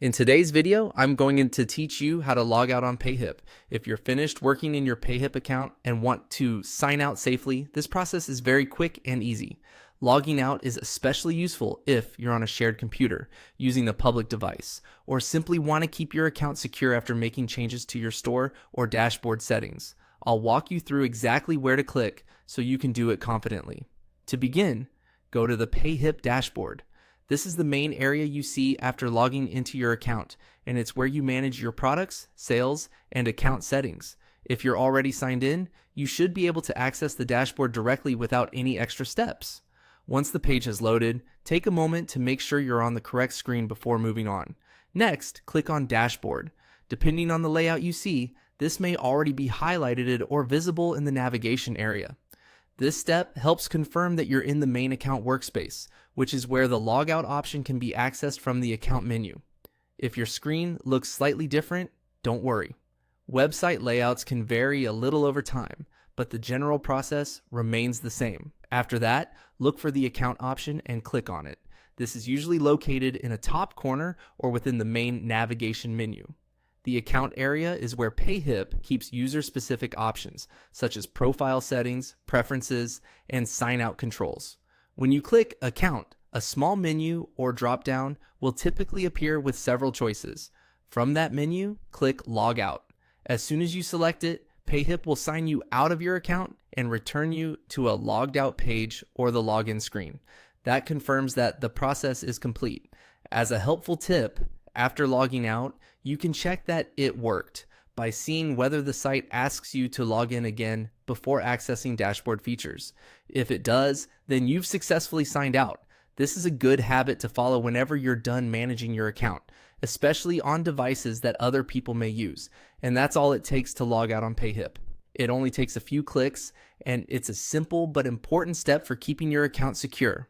In today's video, I'm going to teach you how to log out on Payhip. If you're finished working in your Payhip account and want to sign out safely, this process is very quick and easy. Logging out is especially useful if you're on a shared computer using a public device, or simply want to keep your account secure after making changes to your store or dashboard settings. I'll walk you through exactly where to click so you can do it confidently. To begin, go to the Payhip dashboard. This is the main area you see after logging into your account, and it's where you manage your products, sales, and account settings. If you're already signed in, you should be able to access the dashboard directly without any extra steps. Once the page has loaded, take a moment to make sure you're on the correct screen before moving on. Next, click on Dashboard. Depending on the layout you see, this may already be highlighted or visible in the navigation area. This step helps confirm that you're in the main account workspace, which is where the logout option can be accessed from the account menu. If your screen looks slightly different, don't worry. Website layouts can vary a little over time, but the general process remains the same. After that, look for the account option and click on it. This is usually located in a top corner or within the main navigation menu. The account area is where Payhip keeps user-specific options, such as profile settings, preferences, and sign-out controls. When you click Account, a small menu or drop-down will typically appear with several choices. From that menu, click Log Out. As soon as you select it, Payhip will sign you out of your account and return you to a logged out page or the login screen. That confirms that the process is complete. As a helpful tip, after logging out, you can check that it worked by seeing whether the site asks you to log in again before accessing dashboard features. If it does, then you've successfully signed out. This is a good habit to follow whenever you're done managing your account, especially on devices that other people may use. And that's all it takes to log out on Payhip. It only takes a few clicks, and it's a simple but important step for keeping your account secure.